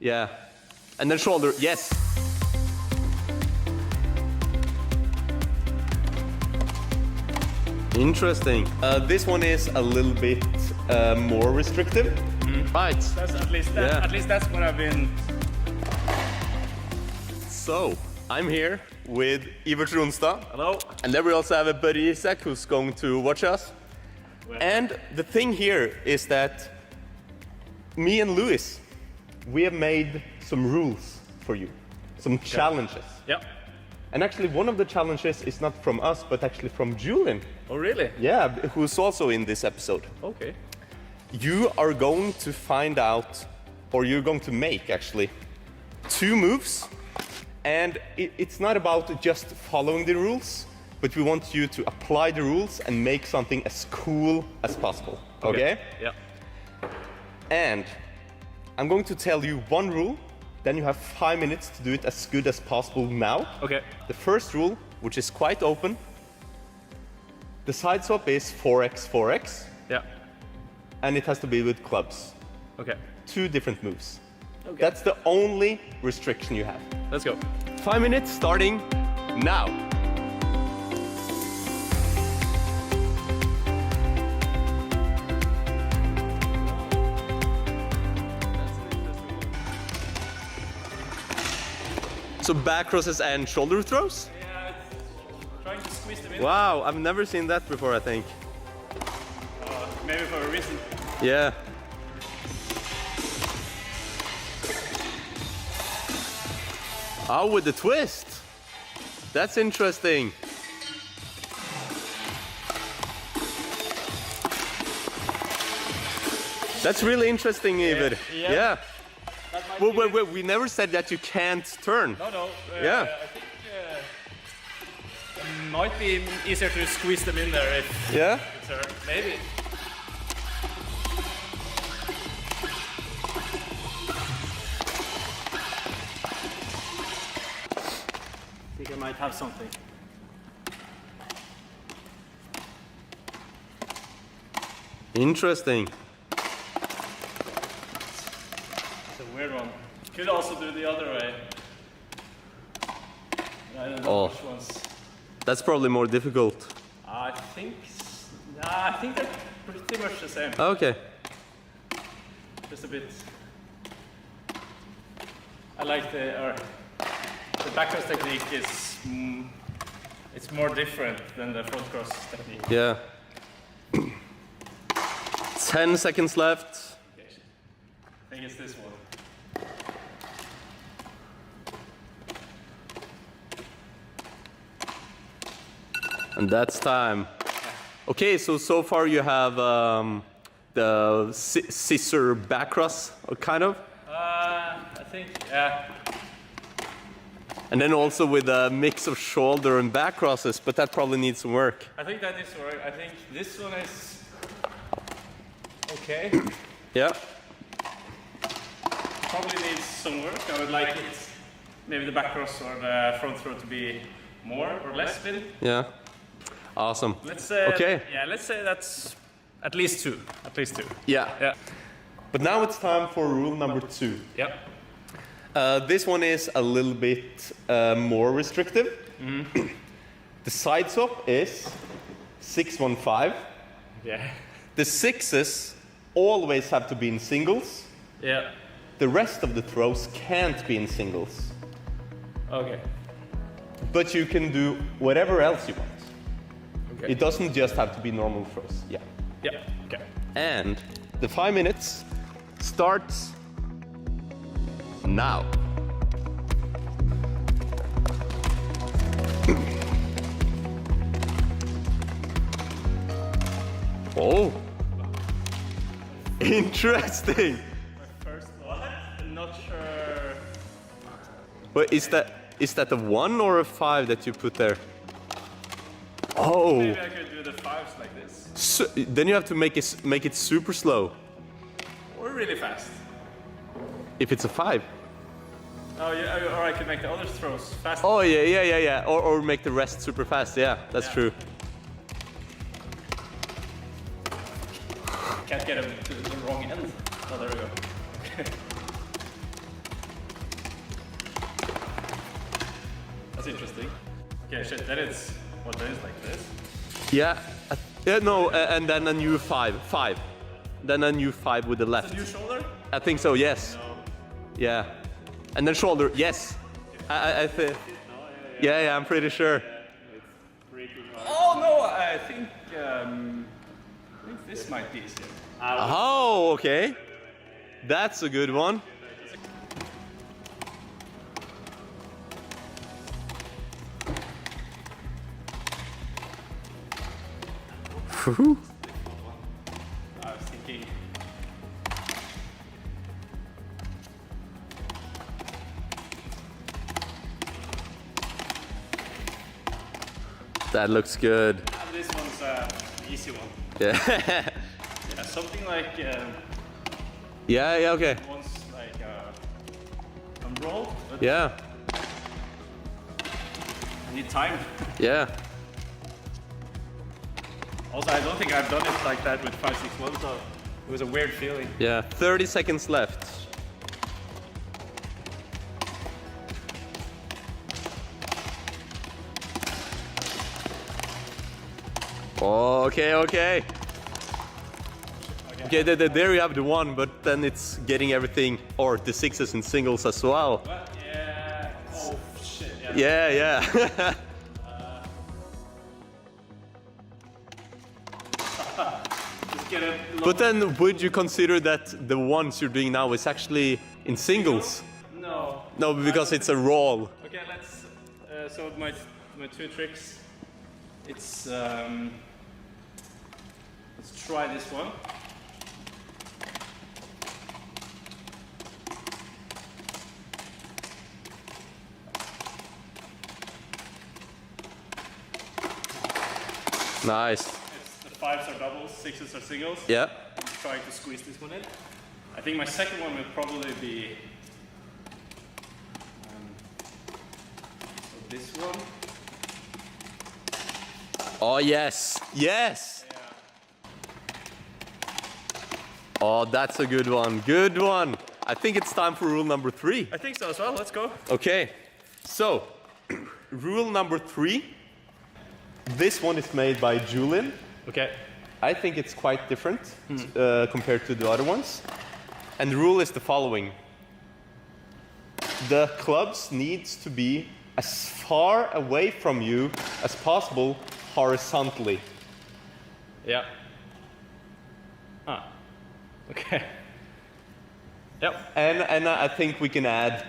Yeah. And then shoulder, yes. Interesting. This one is a little bit more restrictive. Right. That's at least that's what I've been. So, I'm here with Iver Tronstad. Hello. And then we also have a buddy Isak who's going to watch us. Well. And the thing here is that me and Louis, we have made some rules for you, some challenges. Yeah. And actually one of the challenges is not from us, but actually from Juggling. Oh, really? Yeah, who's also in this episode. Okay. You are going to find out, or you're going to make actually, 2 moves. And it's not about just following the rules, but we want you to apply the rules and make something as cool as possible. Okay? Yeah. And I'm going to tell you one rule, then you have 5 minutes to do it as good as possible now. Okay. The first rule, which is quite open, the side swap is 4x, 4x, Yeah. and it has to be with clubs. Okay. 2 different moves. Okay. That's the only restriction you have. Let's go. 5 minutes starting now. So back crosses and shoulder throws? Yeah, trying to squeeze them in. Wow, I've never seen that before, I think. Maybe for a reason. Yeah. Oh, with the twist. That's interesting. That's really interesting, Eivind. Yeah. Well, we never said that you can't turn. No. Yeah. I think it might be easier to squeeze them in there if Yeah? it's her. Maybe. I think I might have something. Interesting. It's a weird one. Could also do the other way. I don't know which ones. That's probably more difficult. I think they're pretty much the same. Okay. Just a bit. I like the back cross technique is it's more different than the front cross technique. Yeah. 10 seconds left. Okay. I think it's this one. And that's time. Okay, so far you have the scissor back cross, kind of. I think, yeah. And then also with a mix of shoulder and back crosses, but that probably needs some work. I think that is right. I think this one is okay. Yeah. Probably needs some work. I would like it, maybe the back cross or the front throw to be more or less spin. Yeah. Awesome. Let's say, okay. Yeah, let's say that's at least 2. At least 2. Yeah. Yeah. But now it's time for rule number 2. Yep. This one is a little bit more restrictive. The side swap is 6-1-5. Yeah. The 6s always have to be in singles. Yeah. The rest of the throws can't be in singles. Okay. But you can do whatever else you want. Okay. It doesn't just have to be normal throws. Yeah. Yeah. Okay. And the 5 minutes starts now. Oh, interesting. My first one. I'm not sure. But is that a 1 or a 5 that you put there? Oh. Maybe I could do the 5s like this. So, then you have to make it super slow. Or really fast. If it's a 5. Oh yeah, or I could make the other throws fast. Oh yeah. Or make the rest super fast. Yeah, that's true. Can't get him to the wrong end. Oh, there we go. That's interesting. Okay, shit, then it's like this. Yeah. Yeah, no, and then a new 5. Then a new 5 with the left. A new shoulder? I think so, yes. No. Yeah. And then shoulder, yes. I think. Yeah, I'm pretty sure. It's freaking hard. Oh no, I think this might be easier. Oh, okay. That's a good one. Whew. I was thinking. That looks good. This one's an easy one. Yeah. Yeah, something like. Yeah, okay. One's like unrolled. But Yeah. I need time. Yeah. Also, I don't think I've done it like that with 561, so it was a weird feeling. Yeah. 30 seconds left. Okay. Okay, there you have the 1, but then it's getting everything, or the 6s in singles as well. But yeah. Oh shit. Yeah. Yeah. Just get it. But then, would you consider that the ones you're doing now is actually in singles? No. No, because it's a roll. Okay, let's. So my 2 tricks. It's let's try this one. Nice. The 5s are doubles, 6s are singles. Yeah. I'm trying to squeeze this one in. I think my second one will probably be so this one. Oh, yes. Yes. Yeah. Oh, that's a good one. Good one. I think it's time for rule number 3. I think so as well. Let's go. Okay. So, rule number 3. This one is made by Juggling. Okay. I think it's quite different compared to the other ones. And the rule is the following. The clubs needs to be as far away from you as possible horizontally. Yeah. Ah. Okay. Yep. And I think we can add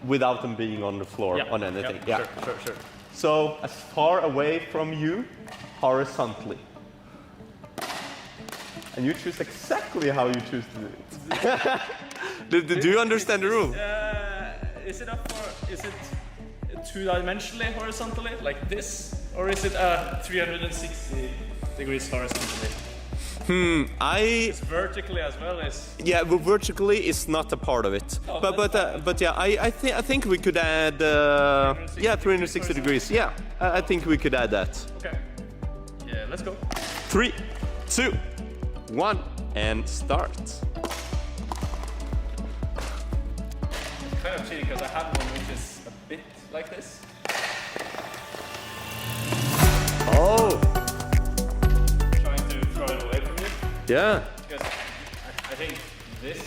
without them being on the floor on anything. Yeah. Sure. So as far away from you horizontally. And you choose exactly how you choose to do it. do you understand the rule? Is it 2-dimensionally horizontally, like this? Or is it 360 degrees horizontally? It's vertically as well as... Yeah, but vertically is not a part of it. Oh, but yeah, I think we could add 360 degrees. Yeah, I think we could add that. Okay. Yeah, let's go. 3, 2, 1, and start. Kind of cheating because I have one which is a bit like this. Oh. Trying to throw it away from you. Yeah. Because I think this,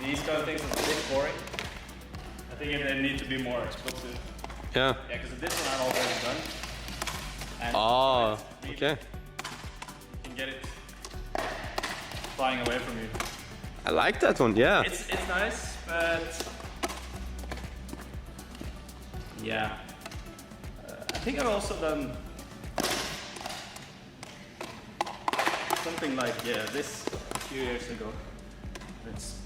these kind of things is a bit boring. I think they need to be more explosive. Yeah. Yeah, because this one I've already done. And Okay. You can get it flying away from you. I like that one. Yeah. It's nice, but yeah. I think I've also done something like this a few years ago. It's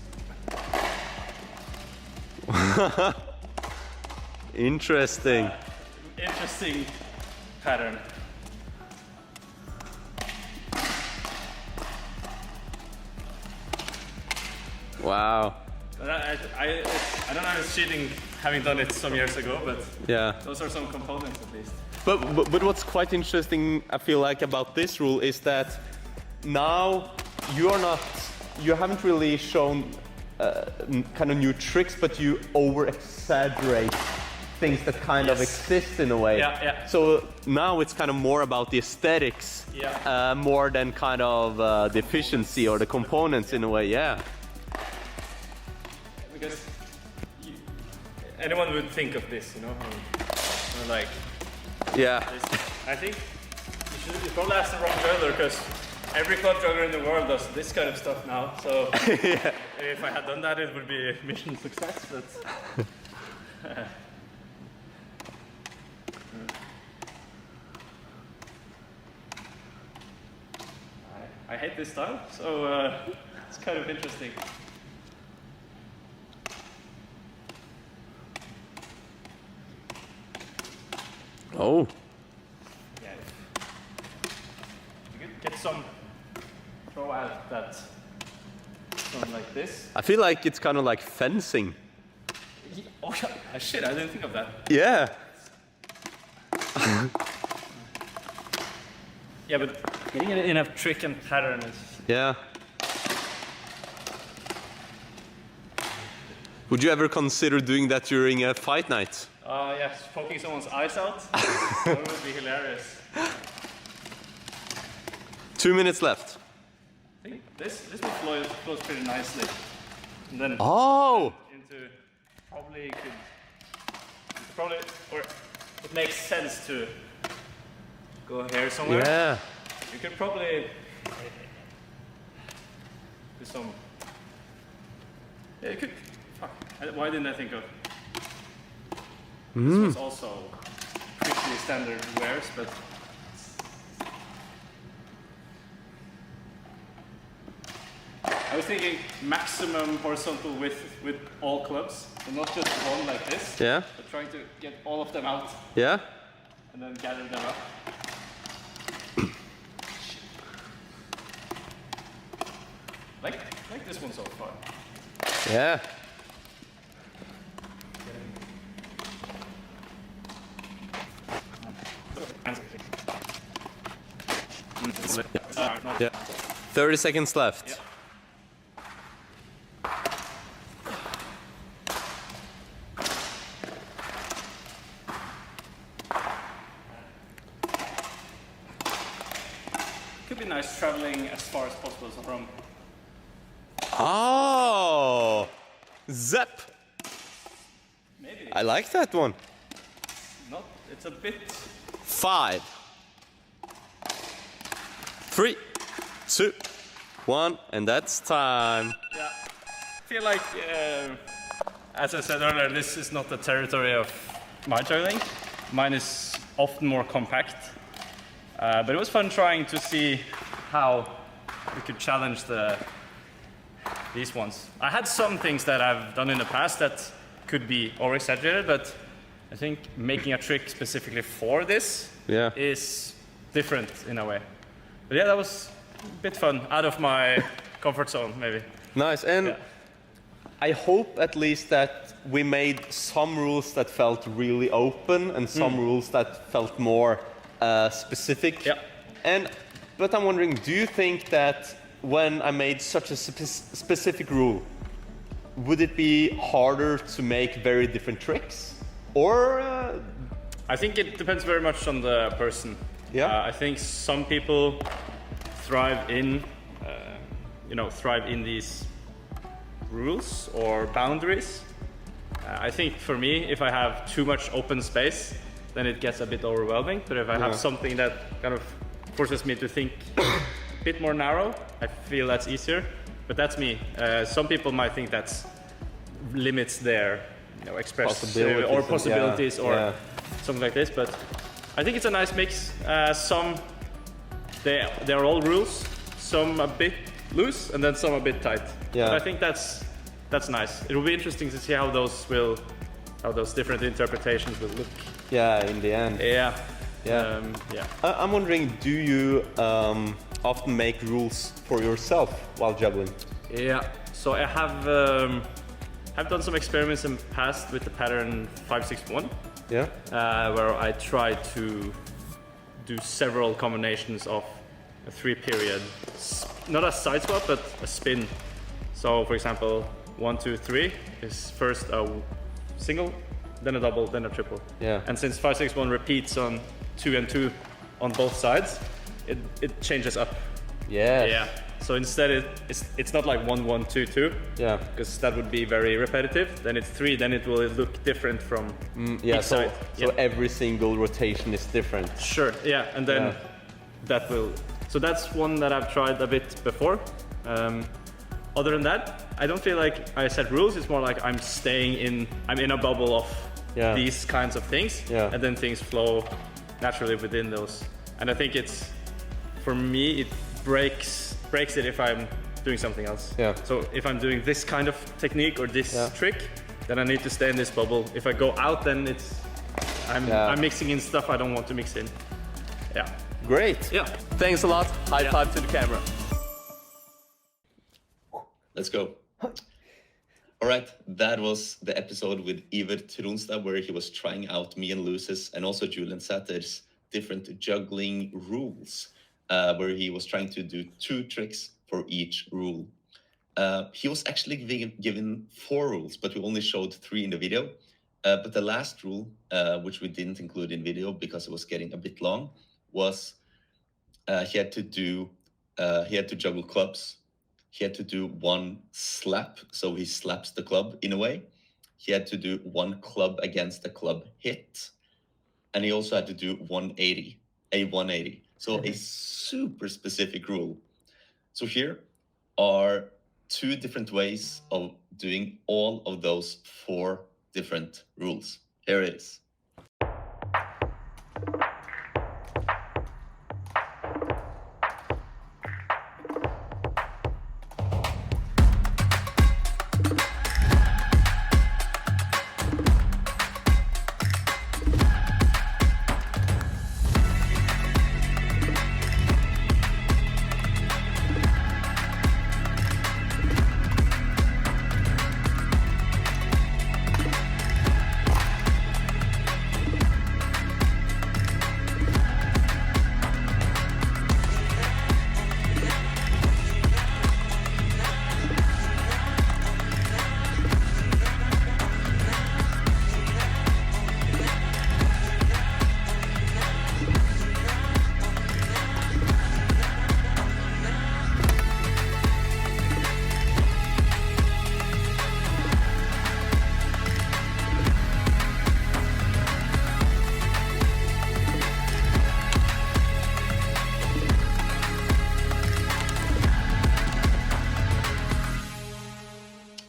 Interesting. interesting pattern. Wow. But I don't know if it's cheating having done it some years ago, but Yeah. those are some components at least. But what's quite interesting, I feel like, about this rule is that now you haven't really shown kind of new tricks, but you over exaggerate things that kind of exist in a way. Yeah. So now it's kind of more about the aesthetics, more than kind of the efficiency or the components in a way. Yeah. Because anyone would think of this, like. Yeah. I think you probably asked the wrong juggler because every club juggler in the world does this kind of stuff now. So if I had done that, it would be a mission success. But I hate this style, so it's kind of interesting. Oh. Yeah. You could get some throw out that something like this. I feel like it's kind of like fencing. Oh shit! I didn't think of that. Yeah. Yeah, but getting it in a trick and pattern is. Yeah. Would you ever consider doing that during a fight night? Yes, poking someone's eyes out. That would be hilarious. 2 minutes left. I think this will flows pretty nicely. And then into probably or it makes sense to go here somewhere. Yeah. You could probably do some. Yeah, you could. Fuck. Why didn't I think of? This was also pretty standard wares, but I was thinking maximum horizontal width with all clubs, and not just one like this. Yeah. But trying to get all of them out Yeah. and then gather them up. like this one so far. Yeah. Yeah. 30 seconds left. Yeah. Could be nice traveling as far as possible from. Oh, Zep. Maybe. I like that one. Not. It's a bit. 5, 3, 2, 1, and that's time. Yeah. I feel like, as I said earlier, this is not the territory of my juggling. Mine is often more compact. But it was fun trying to see how we could challenge these ones. I had some things that I've done in the past that could be over-exaggerated, but I think making a trick specifically for this is different in a way. But yeah, that was a bit fun, out of my comfort zone, maybe. Nice, and I hope at least that we made some rules that felt really open and some rules that felt more specific. Yeah. But I'm wondering, do you think that when I made such a specific rule, would it be harder to make very different tricks? Or I think it depends very much on the person. Yeah. I think some people thrive in these rules or boundaries. I think for me, if I have too much open space, then it gets a bit overwhelming. But if I have something that kind of forces me to think a bit more narrow, I feel that's easier. But that's me. Some people might think that's limits their possibilities or something like this. But I think it's a nice mix. Some they're all rules, some a bit loose, and then some a bit tight. Yeah. But I think that's nice. It will be interesting to see how those different interpretations will look. Yeah, in the end. Yeah. Yeah. I'm wondering, do you often make rules for yourself while juggling? Yeah. So I have done some experiments in the past with the pattern 561. Yeah. Where I try to do several combinations of a 3-period, not a side swap, but a spin. So, for example, 1, 2, 3 is first a single then a double, then a triple. Yeah. And since 5-6-1 repeats on 2 and 2 on both sides, it changes up. Yes. Yeah. So instead it's not like 1-1-2-2. Yeah. Because that would be very repetitive. Then it's 3, then it will look different from Yeah, each so side. every single rotation is different. Sure, yeah, and then Yeah. that will. So that's one that I've tried a bit before. Other than that, I don't feel like I set rules. It's more like I'm in a bubble of these kinds of things, and then things flow naturally within those. And I think for me, it breaks it if I'm doing something else. Yeah. So if I'm doing this kind of technique or this trick, then I need to stay in this bubble. If I go out, then I'm mixing in stuff I don't want to mix in. Yeah. Great. Yeah. Thanks a lot. High five to the camera. Let's go. All right, that was the episode with Iver Tronstad, where he was trying out me and Luce's and also Julian Satter's different juggling rules, where he was trying to do 2 tricks for each rule. He was actually given 4 rules, but we only showed 3 in the video. But the last rule, which we didn't include in video because it was getting a bit long, was he had to juggle clubs. He had to do 1 slap, so he slaps the club in a way. He had to do 1 club against the club hit. And he also had to do 180, a 180. So a super specific rule. So here are 2 different ways of doing all of those 4 different rules. Here it is.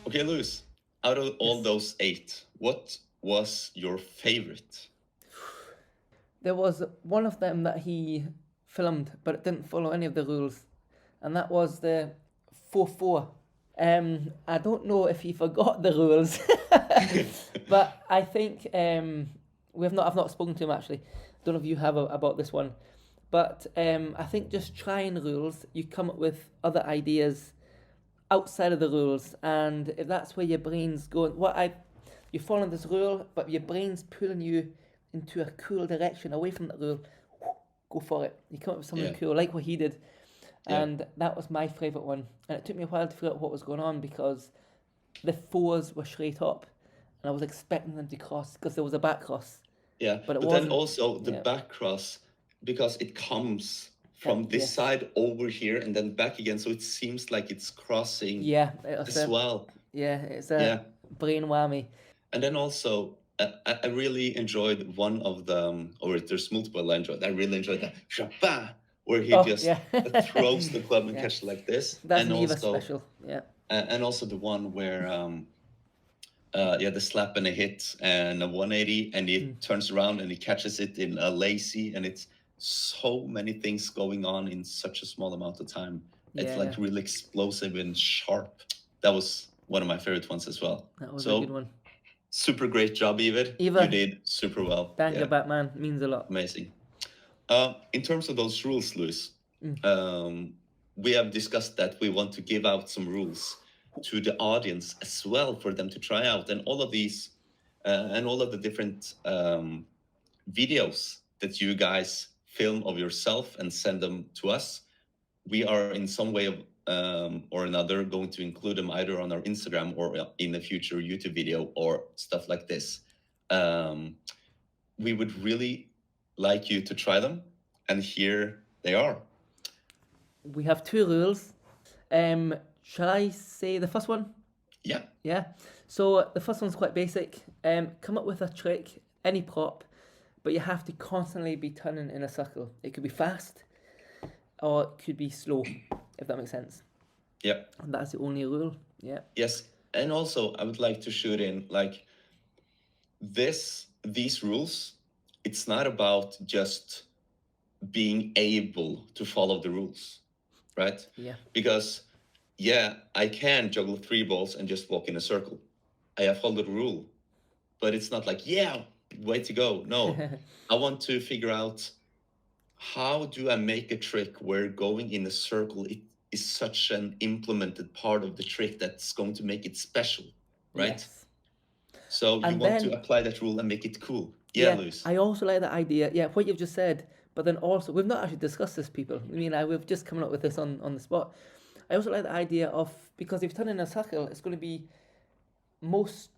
Okay, Lewis, out of all those 8, what was your favorite? There was one of them that he filmed, but it didn't follow any of the rules, and that was the 4-4. I don't know if he forgot the rules, but I think I've not spoken to him actually. Don't know if you have about this one, but I think just trying rules, you come up with other ideas outside of the rules, and if that's where your brain's going, you're following this rule, but your brain's pulling you into a cool direction away from that rule, go for it. You come up with something cool, like what he did. And that was my favourite one. And it took me a while to figure out what was going on because the 4s were straight up and I was expecting them to cross because there was a back cross. Yeah, but then also the back cross, because it comes from this side over here and then back again, so it seems like it's crossing as well. Yeah, it's a brain whammy. And then also, I really enjoyed one of the, or there's multiple I enjoyed. I really enjoyed that Shabba, where he just throws the club and catches like this. That's and also special. Yeah. And also the one where, the slap and a hit and a 180, and he turns around and he catches it in a lacy, and it's so many things going on in such a small amount of time. It's like really explosive and sharp. That was one of my favorite ones as well. That was a good one. Super great job, Iver. You did super well. Thank you, Batman. Means a lot. Amazing. In terms of those rules, Luis, we have discussed that we want to give out some rules to the audience as well for them to try out. And all of these, and all of the different videos that you guys film of yourself and send them to us, we are in some way or another going to include them either on our Instagram or in a future YouTube video or stuff like this. We would really like you to try them, and here they are. We have 2 rules. Shall I say the first one? Yeah. Yeah. So the first one's quite basic. Come up with a trick, any prop, but you have to constantly be turning in a circle. It could be fast, or it could be slow, if that makes sense. Yeah. And that's the only rule. Yeah. Yes. And also, I would like to shoot in, like, these rules, it's not about just being able to follow the rules, right? Yeah. Because, yeah, I can juggle 3 balls and just walk in a circle. I have followed the rule, but it's not like, yeah, way to go. No, I want to figure out, how do I make a trick where going in a circle is such an implemented part of the trick that's going to make it special, right? Yes. So you And want then- to apply that rule and make it cool. Yeah, Luis. I also like that idea. Yeah, what you've just said. But then also, we've not actually discussed this, people. I mean, we've just come up with this on the spot. I also like the idea of, because if you turn in a circle, it's going to be most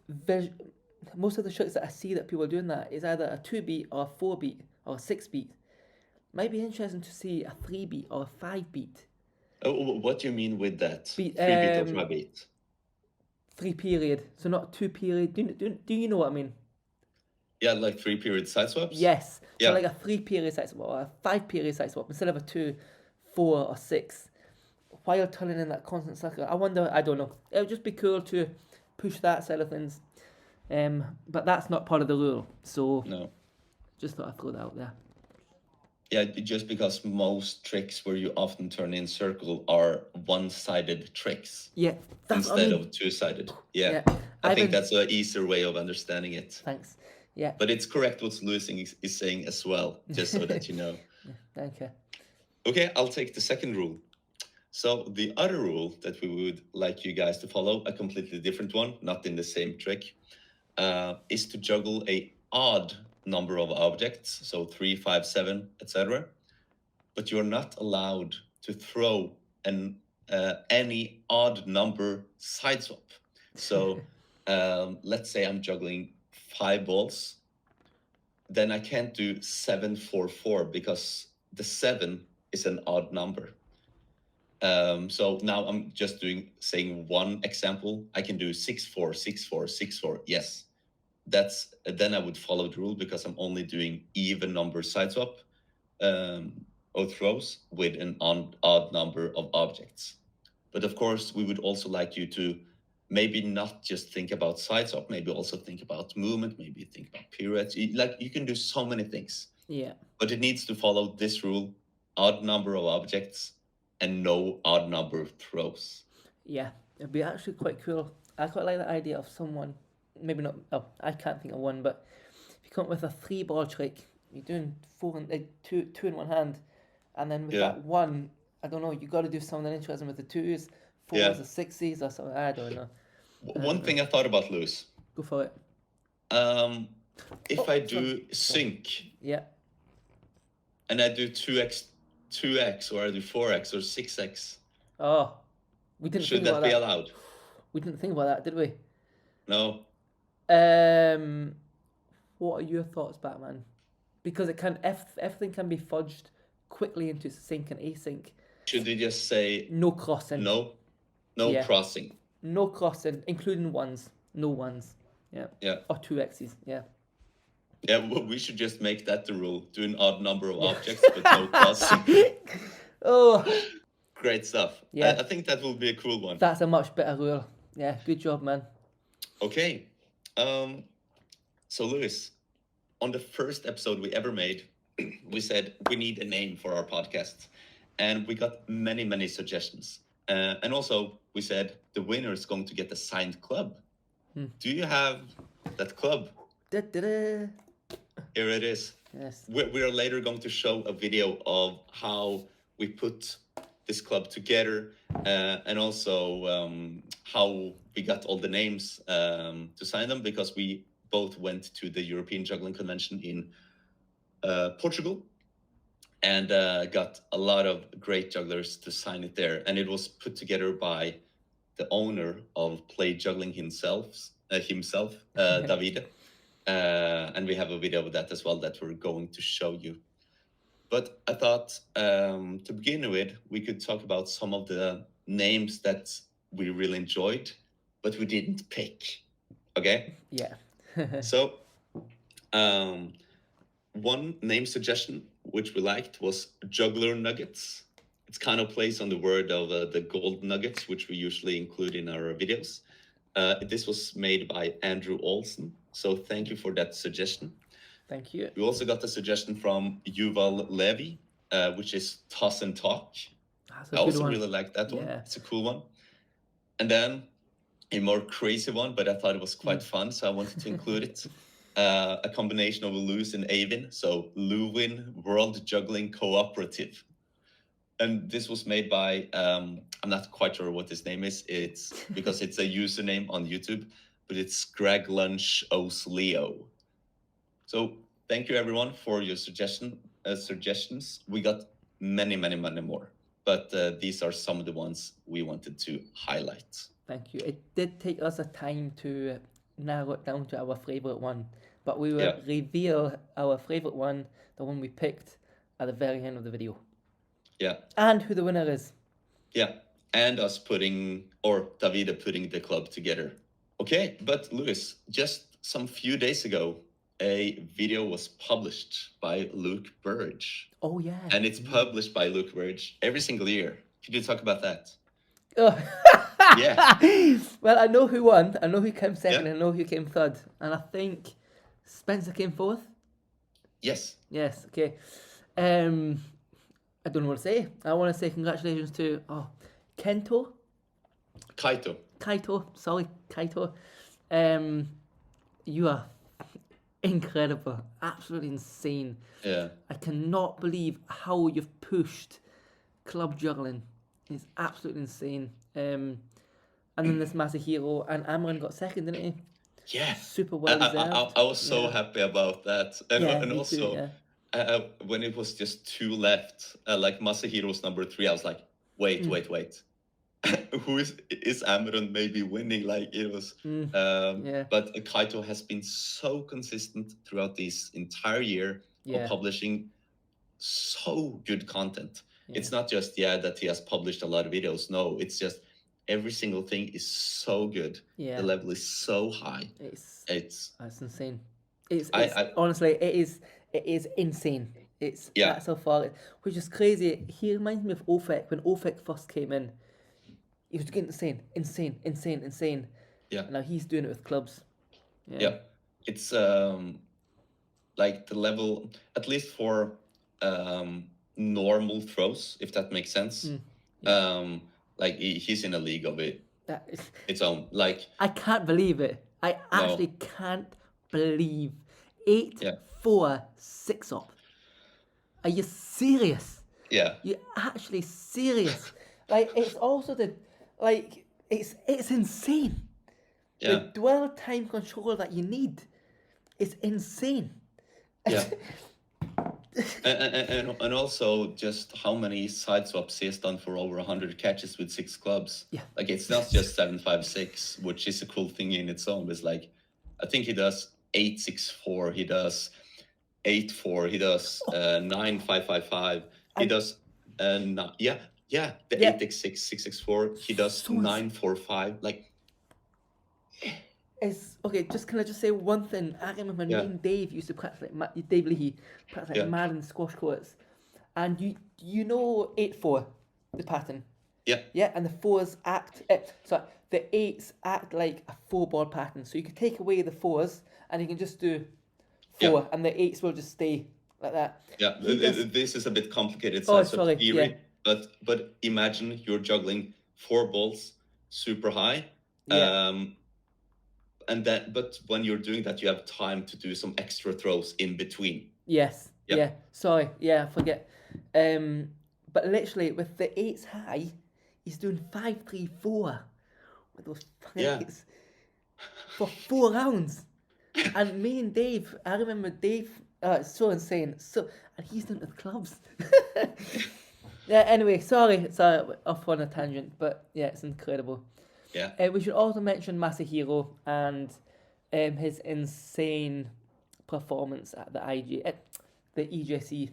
of the tricks that I see that people are doing that is either a 2-beat or a 4-beat or a 6-beat. Might be interesting to see a 3-beat or a 5-beat. Oh, what do you mean with that? Beat, 3-beat or 5-beat? 3-period, so not 2-period. Do you know what I mean? Yeah, like 3-period side swaps? Yes. Yeah. So like a 3-period side swap or a 5-period side swap instead of a 2, 4, or 6. While turning in that constant circle. I wonder, I don't know. It would just be cool to push that side of things. But that's not part of the rule. So No. just thought I'd throw that out there. Yeah, just because most tricks where you often turn in circle are one-sided tricks Yeah. That's what I instead mean. of two-sided. Yeah. Yeah. I think Ivan- that's an easier way of understanding it. Thanks. Yeah. But it's correct what Luis is saying as well, just so that you know. Thank you. Okay, I'll take the second rule. So the other rule that we would like you guys to follow, a completely different one, not in the same trick, is to juggle a odd number of objects, so 3, 5, 7, etc. But you're not allowed to throw any odd number side swap. So let's say I'm juggling 5 balls, then I can't do 7, 4, 4 because the 7 is an odd number. So now I'm just saying one example. I can do 6, 4, 6, 4, 6, 4. Yes, then I would follow the rule because I'm only doing even number side swap or throws with an odd number of objects. But of course, we would also like you to maybe not just think about side swap, maybe also think about movement, maybe think about pirouettes. Like, you can do so many things. Yeah. But it needs to follow this rule: odd number of objects and no odd number of throws. Yeah. It'd be actually quite cool. I quite like the idea of someone, maybe not, I can't think of one, but if you come up with a 3-ball trick, you're doing 2 in one hand, and then with that one, I don't know, you got to do something interesting with the 2s, 4s, or 6s, or something. I don't know. One thing I thought about, Luis. Go for it. If I do sync, Yeah. and I do 2x, or I do 4x or 6x, Oh, we didn't should think that about be that. allowed? We didn't think about that, did we? No. What are your thoughts, Batman? Because everything can be fudged quickly into sync and async. Should we just say No crossing. no Yeah. crossing? No crossing, including ones. No ones. Yeah. Yeah. Or 2x's. Yeah. Yeah, we should just make that the rule. Do an odd number of objects, but no crossing. Oh, Great stuff. Yeah. I think that will be a cool one. that's a much better rule. Yeah, good job, man. Okay. So Luis, on the first episode we ever made, we said we need a name for our podcast, and we got many suggestions. And also we said the winner is going to get a signed club. Do you have that club? Da-da-da. Here it is. Yes. We are later going to show a video of how we put this club together, and also how we got all the names to sign them, because we both went to the European Juggling Convention in Portugal, and got a lot of great jugglers to sign it there. And it was put together by the owner of Play Juggling himself, Davide. And we have a video of that as well that we're going to show you. But I thought to begin with, we could talk about some of the names that we really enjoyed, but we didn't pick. Okay? Yeah. So, one name suggestion which we liked was Juggler Nuggets. It's kind of plays on the word of the gold nuggets, which we usually include in our videos. This was made by Andrew Olsen, so thank you for that suggestion. Thank you. We also got a suggestion from Yuval Levy, which is Toss and Talk. That's a I good also one. really like that one. Yeah. It's a cool one. And then a more crazy one, but I thought it was quite fun, so I wanted to include it. A combination of Lewis and Eivind, so Lewin World Juggling Cooperative. And this was made by, I'm not quite sure what his name is. It's because it's a username on YouTube, but it's Greg Lunch Os Leo. So thank you everyone for your suggestions. We got many more, but these are some of the ones we wanted to highlight. Thank you. It did take us a time to narrow it down to our favorite one, but we will reveal our favorite one, the one we picked, at the very end of the video. Yeah. And who the winner is. Yeah. And us Davide putting the club together. Okay, but Lewis, just some few days ago, a video was published by Luke Burge. Oh, yeah. And it's published by Luke Burge every single year. Could you talk about that? Oh. Yeah. Well, I know who won. I know who came second. I know who came third. And I think Spencer came fourth. Yes. Yes, okay. I don't know what to say. I want to say congratulations to Kaito. You are incredible. Absolutely insane. Yeah. I cannot believe how you've pushed club juggling. It's absolutely insane. And then there's Masahiro, and Amran got second, didn't he? Yeah. Super well deserved. I was so happy about that. And me also, too, when it was just two left, like Masahiro's number 3, I was like, wait. Who is Amran maybe winning? Like it was, but Kaito has been so consistent throughout this entire year of publishing so good content. Yeah. It's not just that he has published a lot of videos. No, it's just every single thing is so good. Yeah. The level is so high. It's insane. It's honestly, it is insane. That's how far, which is crazy. He reminds me of Ofek when Ofek first came in. He was getting insane. Yeah. And now he's doing it with clubs. Yeah. It's like the level, at least for normal throws, if that makes sense. Like he's in a league of its own. Like I can't believe it. I actually can't believe 8-4 6-up. Are you serious? Yeah. You're actually serious. Like it's also it's insane. Yeah. The dwell time control that you need is insane. Yeah. and also just how many side swaps he has done for over 100 catches with 6 clubs. Yeah. Like it's not just 7-5-6, which is a cool thing in its own. It's like I think he does 8-6-4, he does 8-4, he does 9-5-5-5, he does the 8-6-6, 6-6-4, he does 9-4-5. Like it's okay. Can I just say one thing? I remember me and Dave used to practice Dave Leahy practice mad in squash courts, and you know 8-4, the pattern. Yeah. Yeah, and the 4s act. The 8s act like a 4-ball pattern. So you can take away the 4s, and you can just do 4, and the 8s will just stay like that. Yeah, this is a bit complicated side of theory, but imagine you're juggling 4 balls super high. But when you're doing that, you have time to do some extra throws in between. Yes. Yeah. Sorry. Yeah, I forget. But literally with the 8s high, he's doing 5-3-4 with those 8s for 4 rounds. And me and Dave, I remember Dave. It's so insane. And he's doing it with clubs. Anyway, sorry, off on a tangent, but it's incredible. Yeah. We should also mention Masahiro and his insane performance at the EJC.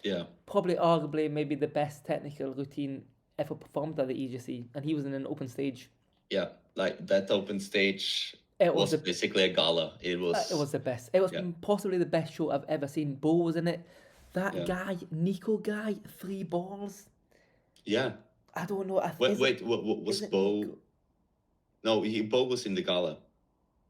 Yeah. Probably arguably maybe the best technical routine ever performed at the EJC, and he was in an open stage. Yeah, like that open stage It was was basically a gala. It was the best. It was Yeah. possibly the best show I've ever seen. Bo was in it. That Yeah. guy, Nico guy, 3 balls. yeah. I don't know. Wait, what was is it Bo? Nico? No, Bo was in the gala,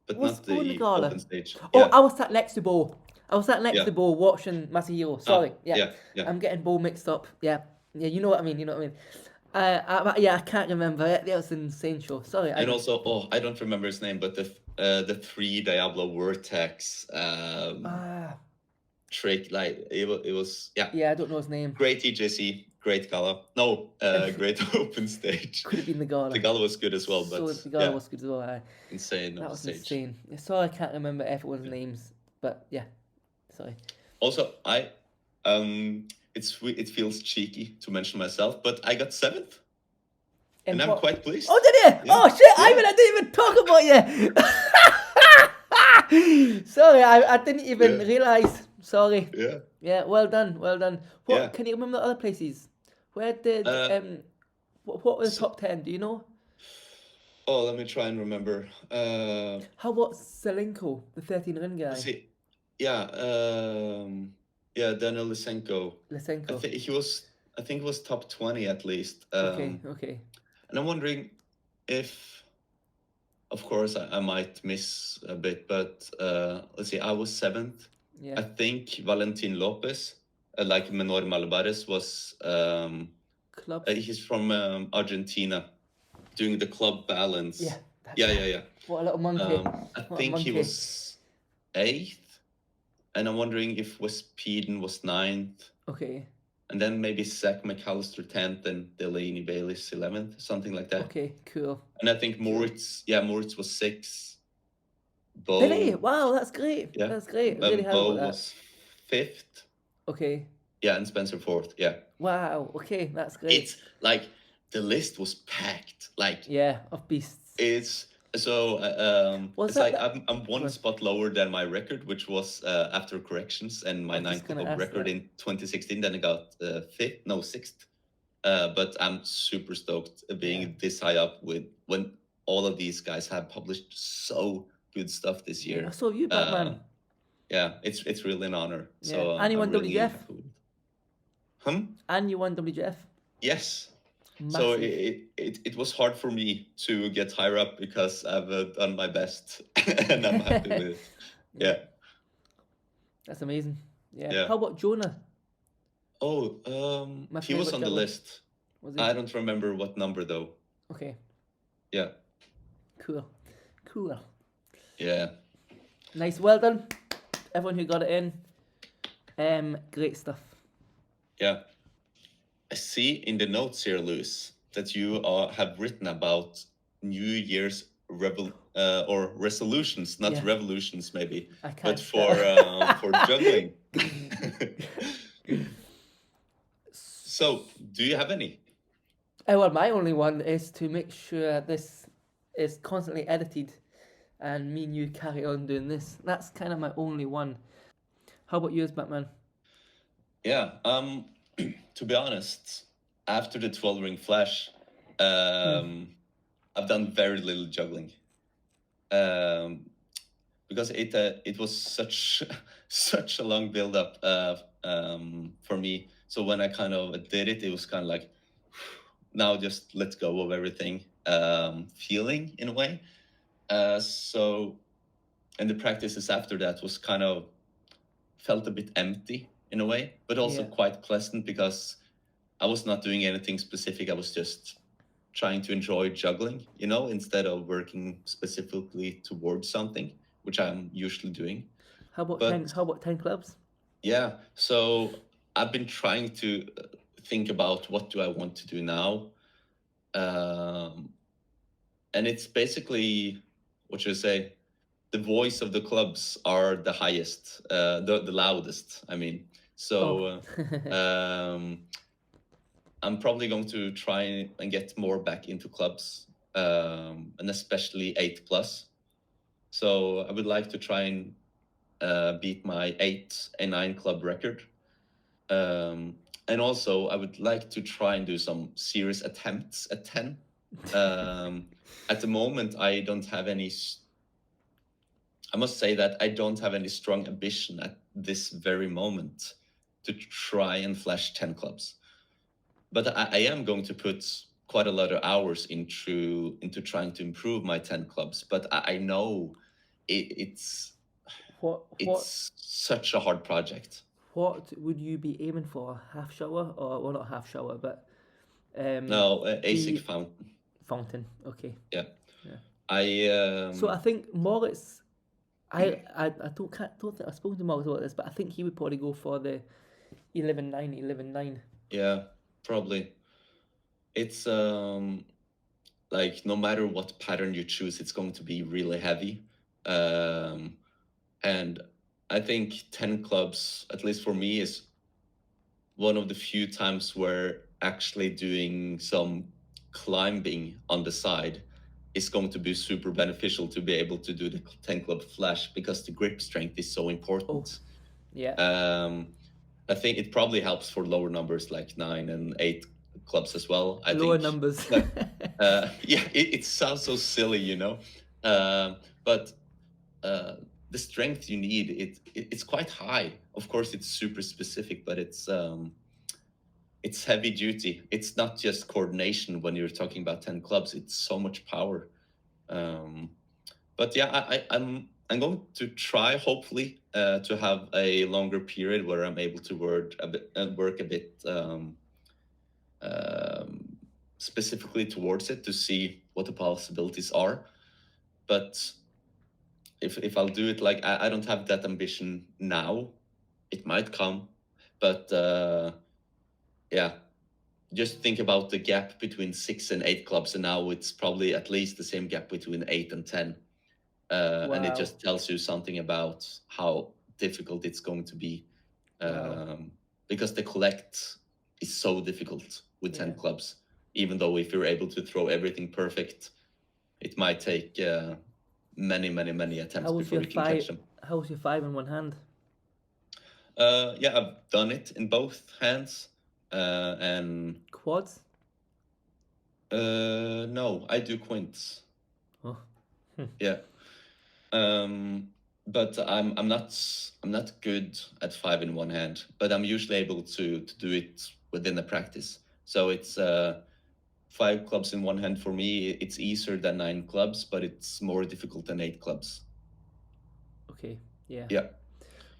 but Was not Bo in the the gala? open stage. Oh, Yeah. I was sat next to Bo. I was sat next Yeah. to Bo watching Masahiro. Sorry. yeah. I'm getting Bo mixed up. Yeah. You know what I mean. I can't remember. That was an insane show. Sorry. And also, I don't remember his name, but the 3 Diablo Vortex trick, like it was yeah. Yeah, I don't know his name. Great EJC, great gala. No, great open stage. Could have been the gala. The gala was good as well, but the gala yeah, was good as well. Aye. insane That on was stage. insane. Sorry, I can't remember everyone's names, but yeah, sorry. Also, it feels cheeky to mention myself, but I got 7th, and I'm quite pleased. Oh, did you? Yeah. Oh shit, Ivan, I didn't even talk about you. Sorry, I didn't even realize. Sorry. Yeah. Yeah, well done. What Yeah. can you remember the other places? Where did what were the top 10? Do you know? Oh, let me try and remember. How about Selenko, the 13 run guy? See, yeah, Daniel Lysenko. Lysenko. I think he was top 20 at least. Okay. And I'm wondering if, of course, I might miss a bit, but let's see, I was 7th. Yeah. I think Valentin Lopez, like Menor Malabares, was Club. he's from Argentina, doing the club balance. Yeah. Yeah. What a little monkey. I What a think he monkey. was 8th, and I'm wondering if Wes Peden was 9th, Okay. and then maybe Zach McAllister 10th and Delaney Bayliss 11th, something like that. Okay, cool. And I think Moritz was 6th. Bo, Really? Wow, that's great. Yeah. That's great. Really happy Bo about that. was 5th. Okay. Yeah, and Spencer 4th. Yeah. Wow. Okay, that's great. It's like the list was packed. Like Yeah, of beasts. it's so Was it's that like I'm one spot lower than my record, which was after corrections, and my I was just 9th gonna club ask record that. in 2016. Then I got 6th. But I'm super stoked being this high up with when all of these guys have published so good stuff this year. I saw you, Batman. Yeah, it's really an honor. Yeah. So And you I'm won really WGF? happy with it. And you won WGF. Yes. So Massive. it was hard for me to get higher up because I've done my best and I'm happy with it. Yeah. That's amazing. Yeah. Yeah. How about Jonah? Oh, My he was favourite on the juggler. list. Was he? I don't remember what number though. Okay. Yeah. Cool. Yeah. Nice. Well done, everyone who got it in. Great stuff. Yeah. I see in the notes here, Lewis, that you have written about New Year's or resolutions, not Yeah. revolutions maybe, I can't. but for juggling. So, do you have any? Well, my only one is to make sure this is constantly edited, and me and you carry on doing this. That's kind of my only one. How about yours, Batman? Yeah. To be honest, after the 12 ring flash, I've done very little juggling. Because it was such a long build up for me. So when I kind of did it, it was kind of like, now just let's go of everything, feeling in a way. So, and the practices after that was kind of felt a bit empty in a way, but also quite pleasant because I was not doing anything specific. I was just trying to enjoy juggling, instead of working specifically towards something, which I'm usually doing. How about 10 clubs? Yeah, so I've been trying to think about what do I want to do now. And it's basically, what should I say, the voice of the clubs are the highest, the loudest, I mean. So I'm probably going to try and get more back into clubs, and especially 8+. So I would like to try and beat my 8 and 9 club record. And also, I would like to try and do some serious attempts at 10. At the moment, I don't have any. I must say that I don't have any strong ambition at this very moment to try and flash 10 clubs. But I am going to put quite a lot of hours into trying to improve my 10 clubs. But I know it's such a hard project. What would you be aiming for? Half shower, or well, not half shower, but No, ASIC fountain. Fountain. Okay. Yeah. Yeah. So I think Moritz, I don't think I've spoken to Moritz about this, but I think he would probably go for the 11-9, 11-9. Yeah, probably. It's like no matter what pattern you choose, it's going to be really heavy. And I think 10 clubs, at least for me, is one of the few times where actually doing some climbing on the side is going to be super beneficial to be able to do the 10 club flash, because the grip strength is so important. Yeah. I think it probably helps for lower numbers like 9 and 8 clubs as well. Lower numbers. Yeah, it sounds so silly, you know. But the strength you need, it's quite high. Of course, it's super specific, but it's heavy duty. It's not just coordination when you're talking about 10 clubs. It's so much power. But yeah, I'm going to try, hopefully, to have a longer period where I'm able to work a bit specifically towards it to see what the possibilities are. But if I'll do it, like I don't have that ambition now. It might come, but yeah, just think about the gap between 6 and 8 clubs, and now it's probably at least the same gap between 8 and 10. And it just tells you something about how difficult it's going to be, because the collect is so difficult with 10 clubs. Even though if you're able to throw everything perfect, it might take many attempts before you can catch them. How was your 5 in one hand? Yeah, I've done it in both hands. And quads? No, I do quints. Oh. Yeah. But I'm not good at 5 in one hand, but I'm usually able to do it within the practice. So it's 5 clubs in one hand for me. It's easier than 9 clubs, but it's more difficult than 8 clubs. Okay. Yeah. Yeah.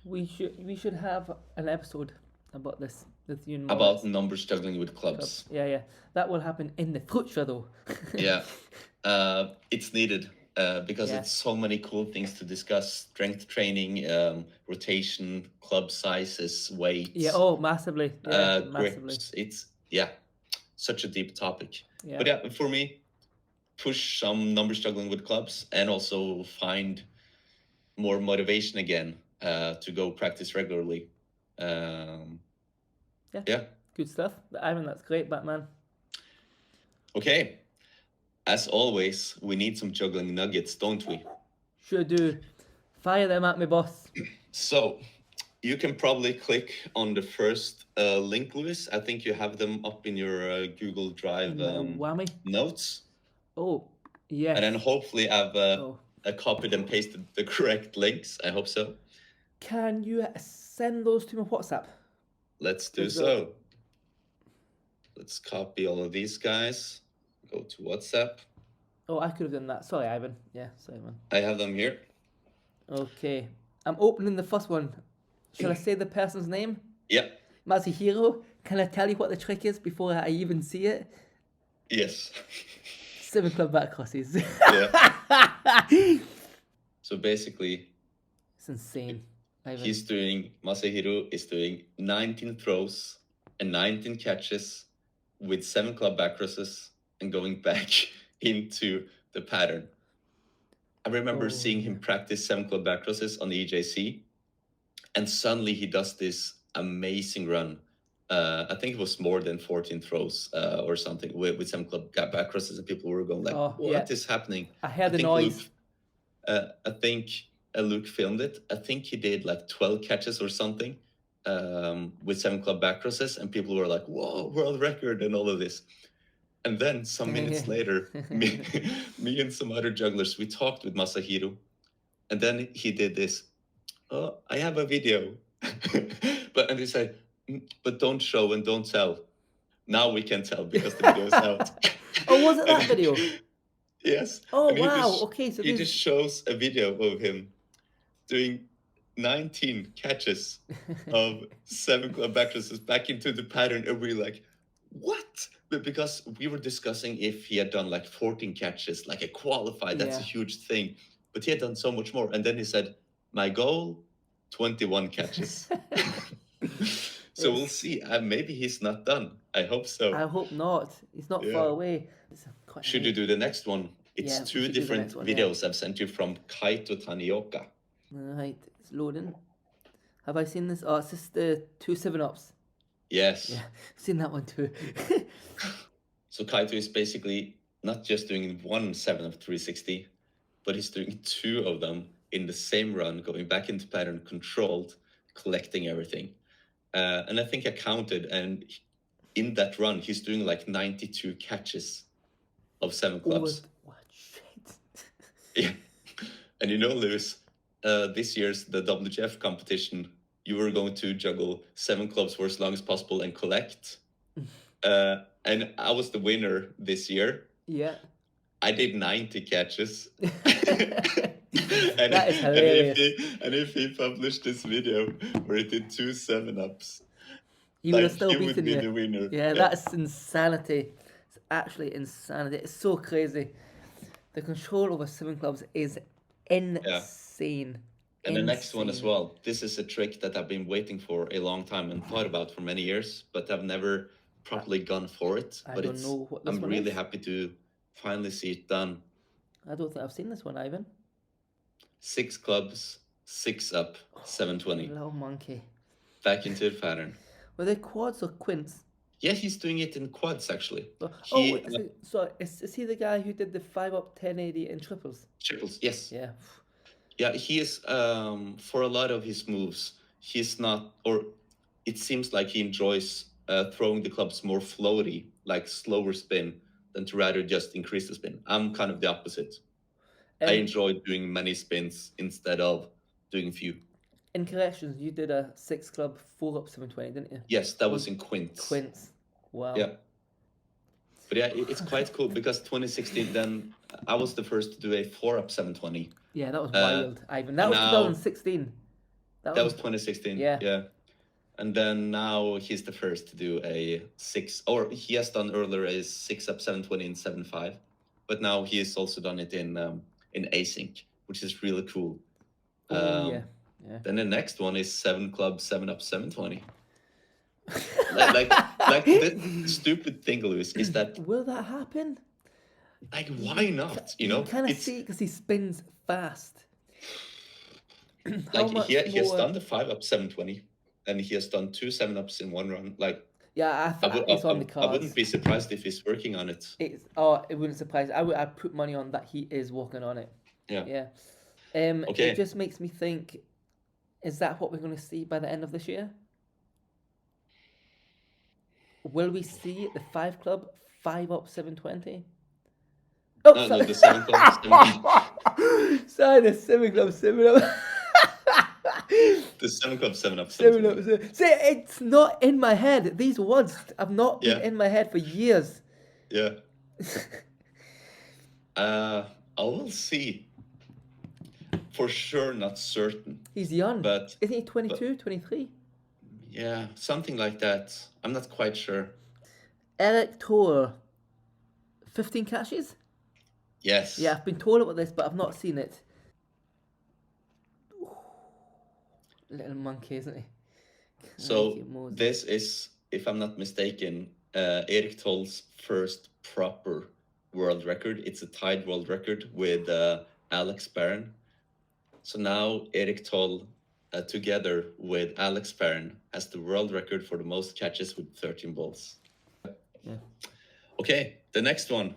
We should have an episode about this with you and about numbers juggling with clubs. Yeah. That will happen in the future, though. Yeah. It's needed. Because it's so many cool things to discuss: strength training, rotation, club sizes, weights. Yeah, massively. Yeah, massively. Grips. It's such a deep topic. Yeah. But yeah, for me, push some numbers juggling with clubs, and also find more motivation again to go practice regularly. Yeah. Good stuff. Eivind, that's great, Batman. Okay. As always, we need some juggling nuggets, don't we? Sure do. Fire them at me, boss. So, you can probably click on the first link, Lewis. I think you have them up in your Google Drive notes. Oh, yes. And then hopefully I've copied and pasted the correct links. I hope so. Can you send those to my WhatsApp? Let's do so. Let's copy all of these guys. Go to WhatsApp. Oh, I could have done that. Sorry, Eivind. Yeah, sorry, man. I have them here. Okay. I'm opening the first one. Shall I say the person's name? Yeah. Masahiro. Can I tell you what the trick is before I even see it? Yes. 7 club back crosses. Yeah. So basically... It's insane. Masahiro is doing 19 throws and 19 catches with 7 club back crosses and going back into the pattern. I remember seeing him practice 7 club back crosses on the EJC, and suddenly he does this amazing run. I think it was more than 14 throws or something with 7 club back crosses, and people were going like, what is happening? I heard the noise. I think Luke filmed it. I think he did like 12 catches or something with 7 club back crosses, and people were like, "Whoa, world record!" and all of this. And then some minutes later, me and some other jugglers, we talked with Masahiro, and then he did this. "Oh, I have a video," and he said, "But don't show and don't tell." Now we can tell because the video is out. Oh, was it that video? Yes. Oh, And he wow. just- Okay, so he this... just shows a video of him doing 19 catches of 7 club back crosses back into the pattern, and we're like, what? But because we were discussing if he had done like 14 catches, like a qualified, that's a huge thing. But he had done so much more. And then he said, my goal, 21 catches. So we'll see. Maybe he's not done. I hope so. I hope not. He's not far away. Should you do the next one? It's Yeah, we 2 should do the different next one, videos I've sent you from Kaito Tanioka. Right, it's loading. Have I seen this? Oh, it's just the 2 7-ups. Yes. Yeah, I've seen that one too. So Kaito is basically not just doing one 7-up 360, but he's doing 2 of them in the same run, going back into pattern, controlled, collecting everything. And I think I counted, and in that run, he's doing like 92 catches of 7 clubs. What shit? Yeah. And you know, Lewis, this year's the WGF competition, you were going to juggle 7 clubs for as long as possible and collect. And I was the winner this year. Yeah. I did 90 catches. That is hilarious. And if he published this video where he did 2 7-ups, He would have still he would beaten be you. the winner. Yeah, that's insanity. It's actually insanity. It's so crazy. The control over 7 clubs is insane. And the next one as well. This is a trick that I've been waiting for a long time and thought about for many years, but I've never properly gone for it. I don't know what this I'm one really is. happy to finally see it done. I don't think I've seen this one, Ivan. 6 clubs, 6 up, 720. Little monkey. Back into the pattern. Were they quads or quints? Yeah, he's doing it in quads actually. Is he the guy who did the 5-up 1080 in triples? Triples, yes. Yeah. Yeah, he is, for a lot of his moves, he's not, or it seems like he enjoys throwing the clubs more floaty, like slower spin, than to rather just increase the spin. I'm kind of the opposite. I enjoy doing many spins instead of doing few. In corrections, you did a 6 club 4-up 720, didn't you? Yes, that was in quints. Quints. Wow. Yeah. But yeah, it's quite cool because 2016, then I was the first to do a 4-up 720. Yeah, that was wild, Ivan. That was 2016. That was 2016. Yeah. And then now he's the first to do a 6, or he has done earlier a 6-up 720 and 7.5, but now he has also done it in async, which is really cool. Yeah. Then the next one is 7 club 7-up 720. like the stupid thing, Lewis, is that will that happen? like why not? You know, you kind of see it because he spins fast. Like he has done the 5-up 720, and he has done 2 7-ups in one run. Like yeah, it's on the cards. I wouldn't be surprised if he's working on it. It wouldn't surprise. I'd put money on that he is working on it. Yeah. It just makes me think: is that what we're going to see by the end of this year? Will we see the 5 club 5-up 720? Oh, no, the 7 club 720. Sorry, the 7 club 7-up. The 7 club 7-up 7-up. See, it's not in my head. These words have not been in my head for years. Yeah. I will see. For sure, not certain. He's young. But isn't he 22, 23? Yeah, something like that. I'm not quite sure. Erik Toll, 15 catches? Yes. Yeah, I've been told about this, but I've not seen it. Little monkey, isn't he? So this is, if I'm not mistaken, Erik Toll's first proper world record. It's a tied world record with Alex Barron. So now Erik Toll, together with Alex Barron, has the world record for the most catches with 13 balls. Yeah. Okay, the next one.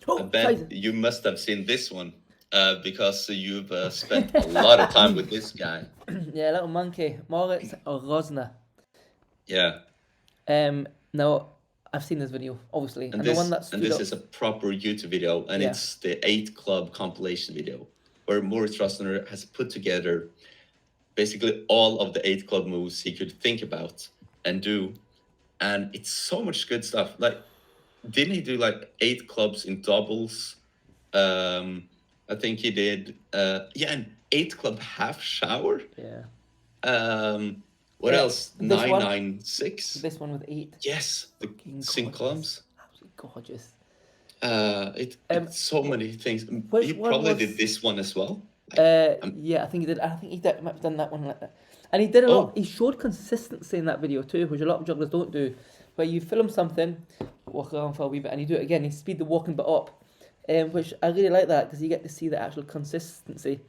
Oh, I bet you must have seen this one. because you've spent a lot of time with this guy. Yeah, little monkey, Moritz Rosner. Yeah. Now I've seen this video, obviously, and this, the one that stood this up, is a proper YouTube video, and Yeah. it's the 8 Club compilation video, where Moritz Rosner has put together basically all of the 8 Club moves he could think about and do, and it's so much good stuff. Like, didn't he do like 8 clubs in doubles? I think he did. An 8 Club half shower. yeah, What Yeah, else? this one- 996. this one with 8, Yes, the Fucking sync gorgeous. clubs. absolutely gorgeous. It's so many things. which He one probably was- did this one as well. Yeah, I think he did. I think he might have done that one like that. And he did a lot. Oh. He showed consistency in that video too, which a lot of jugglers don't do. Where you film something, walk around for a wee bit, and you do it again. You speed the walking bit up, which I really like that because you get to see the actual consistency.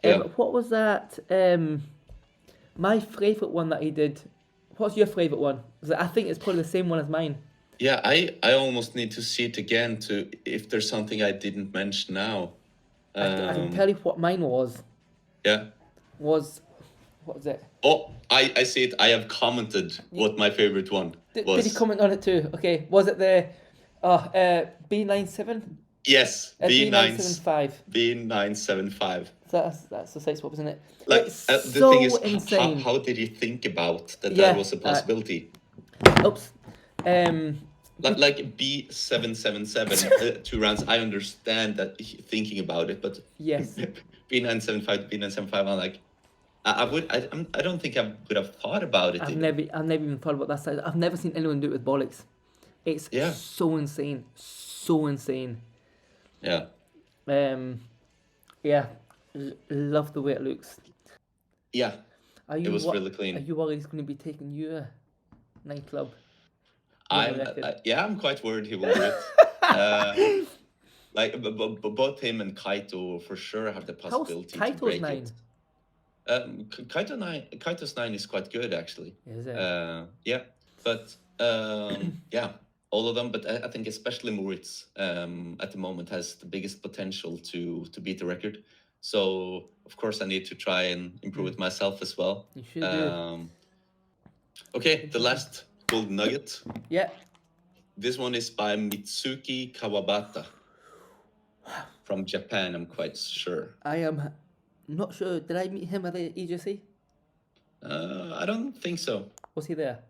Yeah. What was that? My favourite one that he did. What's your favourite one? 'Cause I think it's probably the same one as mine. Yeah, I almost need to see it again to if there's something I didn't mention now. I can tell you what mine was. Yeah. What was it? Oh, I see it. I have commented what my favorite one Did was. he comment on it too? Okay, was it the B97? Yes, B975. B975. That's the site swap, isn't it? Like It's the so thing is, insane. how did you think about that? Yeah, That was a possibility. Oops. Like B777, 2 rounds. I understand that thinking about it, but Yes. B975, B975. I'm like, I don't think I would have thought about it. I've never even thought about that side. I've never seen anyone do it with bollocks. It's Yeah. so insane. So insane. Yeah. Yeah. Love the way it looks. Yeah. Are you It was really Are clean. you worried he's going to be taking your nightclub? I'm quite worried he will do it. Like, but both him and Kaito for sure have the How's possibility to Kaito's break 9? it. Kaito's 9 is quite good actually. Is it? Yeah, but yeah, all of them. But I think especially Moritz at the moment has the biggest potential to beat the record. So of course I need to try and improve it myself as well. You should do. Okay, the last gold nugget. Yeah. This one is by Mitsuki Kawabata from Japan, I'm quite sure. I am not sure. Did I meet him at the EGC? I don't think so. Was he there?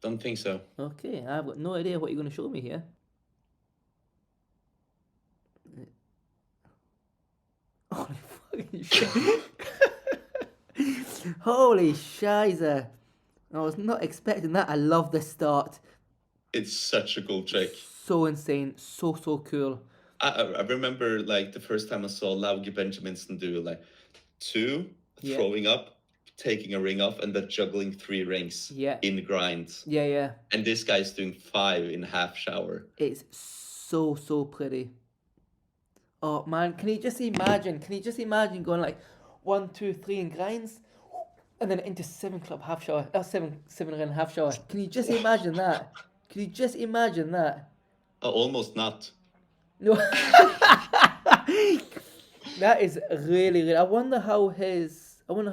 Don't think so. Okay, I've got no idea what you're going to show me here. Holy fucking shit. Holy shiza. I was not expecting that. I love this start. It's such a cool trick. So insane. So cool. I remember like the first time I saw Lauge Benjaminson do like 2, Yeah. throwing up, taking a ring off, and then juggling 3 rings Yeah. in grinds. Yeah. And this guy's doing 5 in half shower. It's so pretty. Oh man, can you just imagine? Going like 1, 2, 3 in grinds, and then into 7 club half shower. 7 ring half shower. Can you just imagine that? Almost not. No. That is really. I wonder how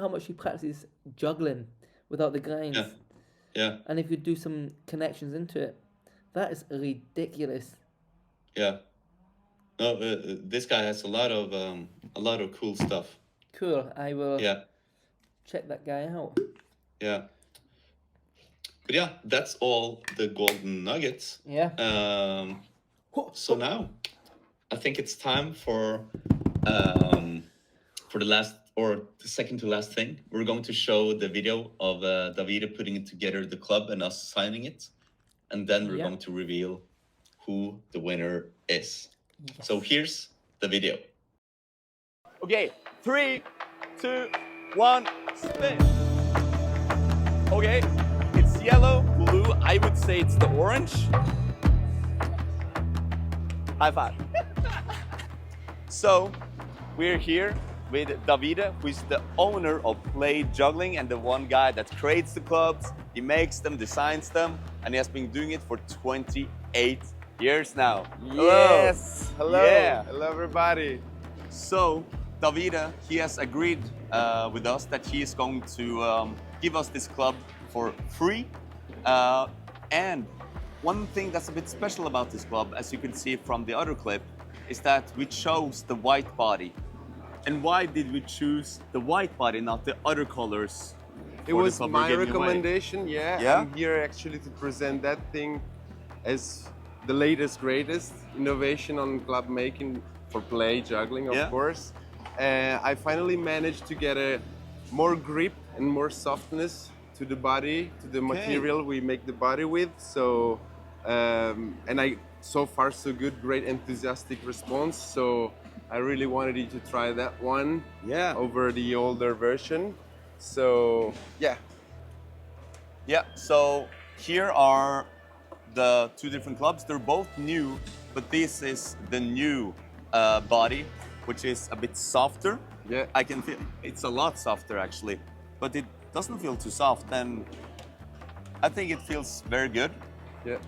much he practices juggling without the grinds. Yeah. And if you do some connections into it, that is ridiculous. Yeah. No, this guy has a lot of cool stuff. Cool. I will check that guy out. Yeah. But yeah, that's all the golden nuggets. Yeah. So now, I think it's time for the last or the second to last thing. We're going to show the video of Davide putting together the club and us signing it, and then we're going to reveal who the winner is. Yes. So here's the video. Okay, 3, 2, 1, spin. Okay, it's yellow, blue. I would say it's the orange. High five. So, we're here with Davide, who is the owner of Play Juggling and the one guy that creates the clubs. He makes them, designs them, and he has been doing it for 28 years now. Yes. Hello. Yeah. Hello, everybody. So, Davide, he has agreed with us that he is going to give us this club for free. And one thing that's a bit special about this club, as you can see from the other clip, is that we chose the white body. And why did we choose the white body, not the other colors? It was my recommendation, yeah. Yeah? I'm here actually to present that thing as the latest, greatest innovation on club making for play juggling, of course. I finally managed to get a more grip and more softness to the body, to the material we make the body with. So, so far so good, great enthusiastic response. So I really wanted you to try that one over the older version. So yeah. So here are the two different clubs. They're both new, but this is the new body, which is a bit softer. Yeah. I can feel it's a lot softer actually, but it doesn't feel too soft, and I think it feels very good. Yeah.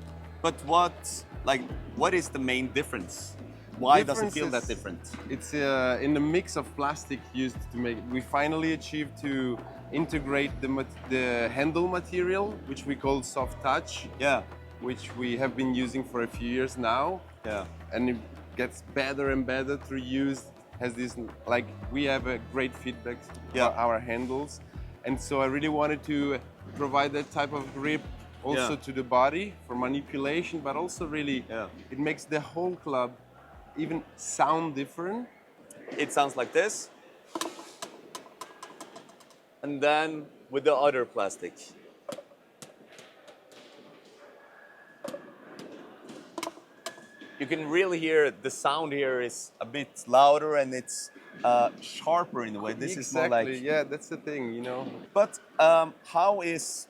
But what is the main difference? Why does it feel that different? It's in the mix of plastic used to make it. We finally achieved to integrate the handle material, which we call soft touch. Yeah. Which we have been using for a few years now. Yeah. And it gets better and better through use. Has this, like, we have a great feedback for our handles. And so I really wanted to provide that type of grip also to the body for manipulation, but also really it makes the whole club even sound different. It sounds like this. And then with the other plastic. You can really hear the sound here is a bit louder and it's sharper in a way. This is more like... Yeah, that's the thing, you know. But how is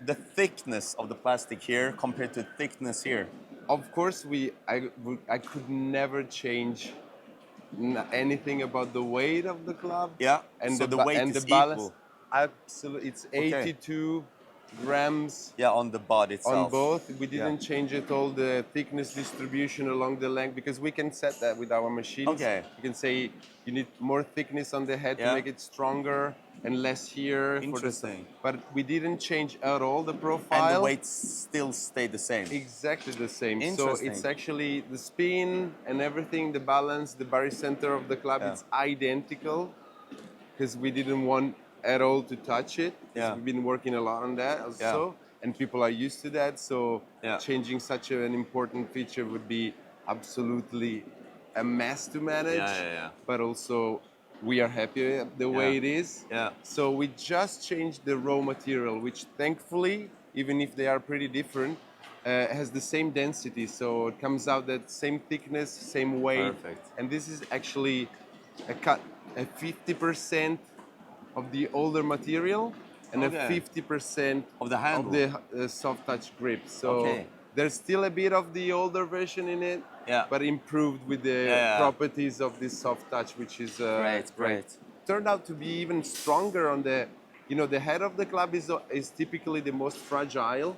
the thickness of the plastic here compared to thickness here? Of course, I could never change anything about the weight of the club. Yeah, and so the weight and is the balance. equal. Absolutely, it's 82 grams. Yeah, on the body itself. On both, we didn't change at all the thickness distribution along the length because we can set that with our machines. Okay. You can say you need more thickness on the head to make it stronger and less here. Interesting. But we didn't change at all the profile. And the weight still stayed the same. Exactly the same. So Interesting. it's actually the spin and everything, the balance, the barycenter of the club, it's identical because we didn't want at all to touch it. We've been working a lot on that also, and people are used to that. So changing such an important feature would be absolutely a mess to manage. But also, we are happy the way it is. So we just changed the raw material, which thankfully, even if they are pretty different, has the same density. So it comes out that same thickness, same weight. Perfect. And this is actually a 50% of the older material and a 50% of the handle, of the soft touch grip. So there's still a bit of the older version in it, but improved with the properties of this soft touch, which is great. Turned out to be even stronger on the, the head of the club is typically the most fragile.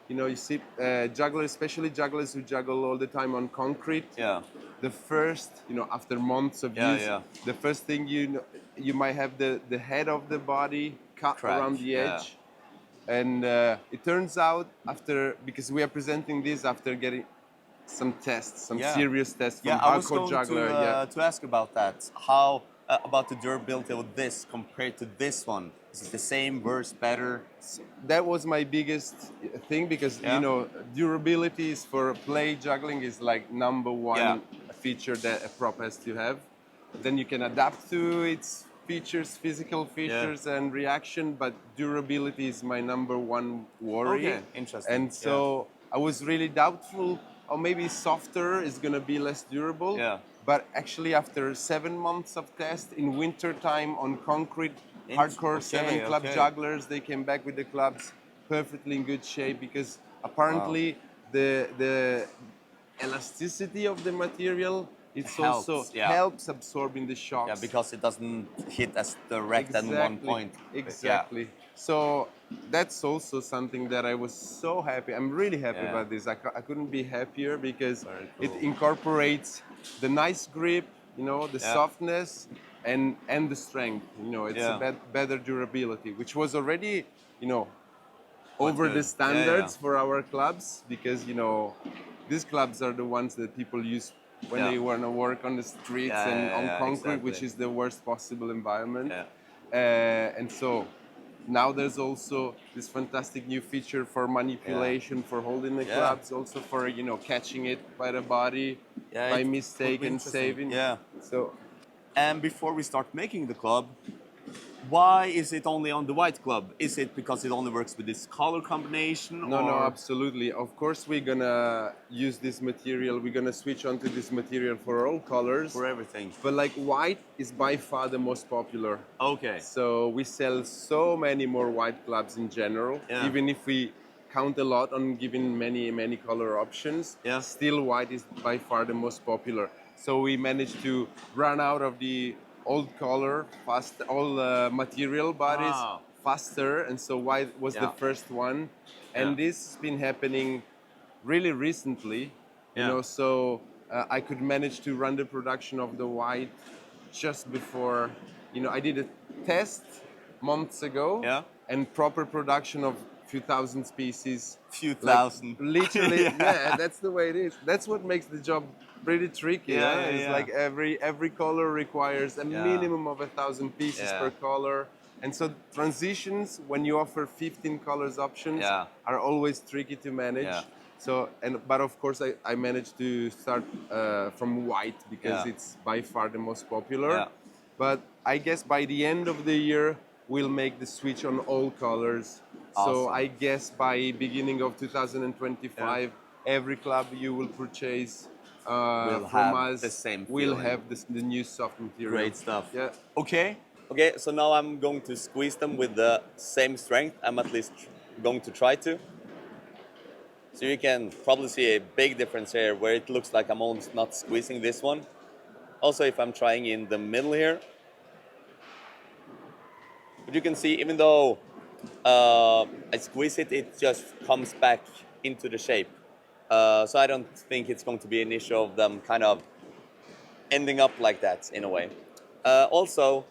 You see jugglers, especially jugglers who juggle all the time on concrete. The first, after months of use, the first thing you might have the head of the body cut around the edge. And it turns out because we are presenting this after getting some tests, some serious tests from hardcore juggler. To ask about that. How about the durability of this compared to this one? Is it the same, worse, better? That was my biggest thing because durability is for play juggling is like number one feature that a prop has to have. Then you can adapt to its features, physical features and reaction, but durability is my number one worry. Okay, interesting. And so I was really doubtful, or maybe softer is gonna be less durable. But actually after 7 months of test in winter time on concrete, hardcore 7 club jugglers, they came back with the clubs perfectly in good shape because apparently the elasticity of the material also helps absorbing the shocks. Yeah, because it doesn't hit as direct at one point. Exactly. So that's also something that I was so happy. I'm really happy about this. I couldn't be happier because it incorporates the nice grip, you know, the softness and the strength. You know, it's a better durability, which was already, you know, over the standards for our clubs, because, you know, these clubs are the ones that people use when they want to work on the streets and on concrete, which is the worst possible environment. And so now there's also this fantastic new feature for manipulation, for holding the clubs, also for, you know, catching it by the body, by mistake and saving. So, and before we start making the club, why is it only on the white club? Is it because it only works with this color combination? No, absolutely. Of course, we're gonna use this material. We're gonna switch onto this material for all colors. For everything. But like white is by far the most popular. Okay. So we sell so many more white clubs in general. Even if we count a lot on giving many color options, still white is by far the most popular. So we managed to run out of the old color, material bodies faster, and so white was the first one. And this has been happening really recently, you know, so I could manage to run the production of the white just before, you know, I did a test months ago, and proper production of few thousand species. Few thousand. Like, literally, that's the way it is. That's what makes the job pretty tricky. It's like every color requires a minimum of 1,000 pieces per color. And so transitions, when you offer 15 colors options, are always tricky to manage. So, but of course I managed to start from white because it's by far the most popular. But I guess by the end of the year, we'll make the switch on all colors. So I guess by beginning of 2025, every club you will purchase from us the same will feeling. have the new soft material. Great stuff. Yeah. Okay, so now I'm going to squeeze them with the same strength. I'm at least going to try to. So you can probably see a big difference here where it looks like I'm almost not squeezing this one. Also, if I'm trying in the middle here. But you can see, even though I squeeze it, it just comes back into the shape. So I don't think it's going to be an issue of them kind of ending up like that in a way. Also,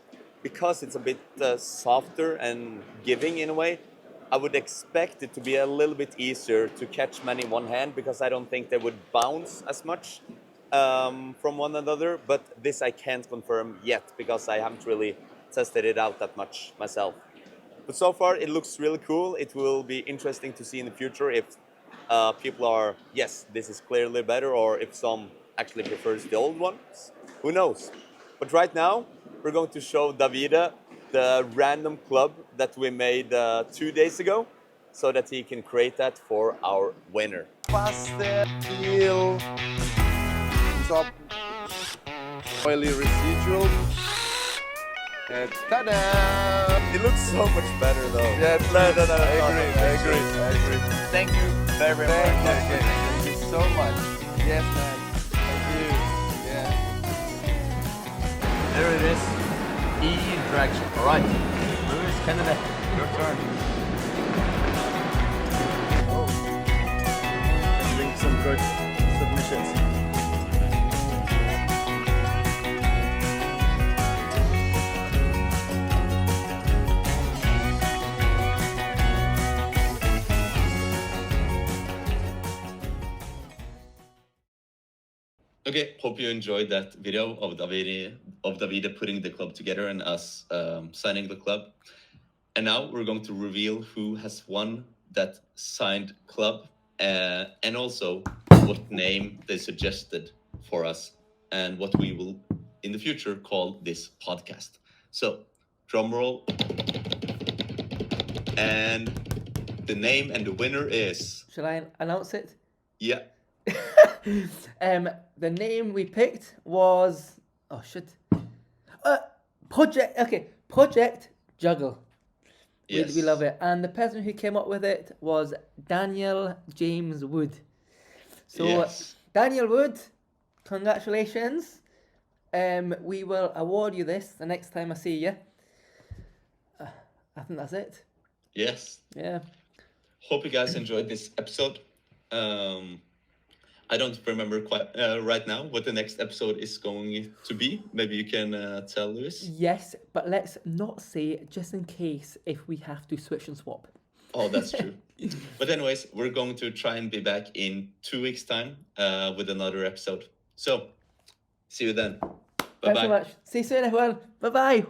because it's a bit softer and giving in a way, I would expect it to be a little bit easier to catch many in one hand, because I don't think they would bounce as much from one another. But this I can't confirm yet, because I haven't really tested it out that much myself. But so far it looks really cool. It will be interesting to see in the future if people are, yes, this is clearly better, or if some actually prefers the old ones. Who knows? But right now we're going to show Davide the random club that we made 2 days ago, so that he can create that for our winner. Faster, heel, top, oily residual. And ta-da! It looks so much better though. Yeah, no, I agree. Thank you very much. Thank you so much. Yes, man. Thank you. Yeah. There it is. E-Dragon. All right. Louis, Canada, your turn. Doing some good submissions. Okay, hope you enjoyed that video of Davide putting the club together and us signing the club. And now we're going to reveal who has won that signed club and also what name they suggested for us and what we will in the future call this podcast. So, drum roll. And the name and the winner is... Shall I announce it? Yeah. The name we picked was Project Juggle. Yes. We love it, and the person who came up with it was Daniel James Wood. So Yes. Daniel Wood, congratulations. We will award you this the next time I see you. I think that's it. Yes. Yeah. Hope you guys enjoyed this episode. I don't remember quite right now what the next episode is going to be. Maybe you can tell, Lewis. Yes, but let's not say just in case if we have to switch and swap. Oh, that's true. But anyways, we're going to try and be back in 2 weeks' time with another episode. So, see you then. Bye-bye. Thanks so much. See you soon, everyone. Bye-bye.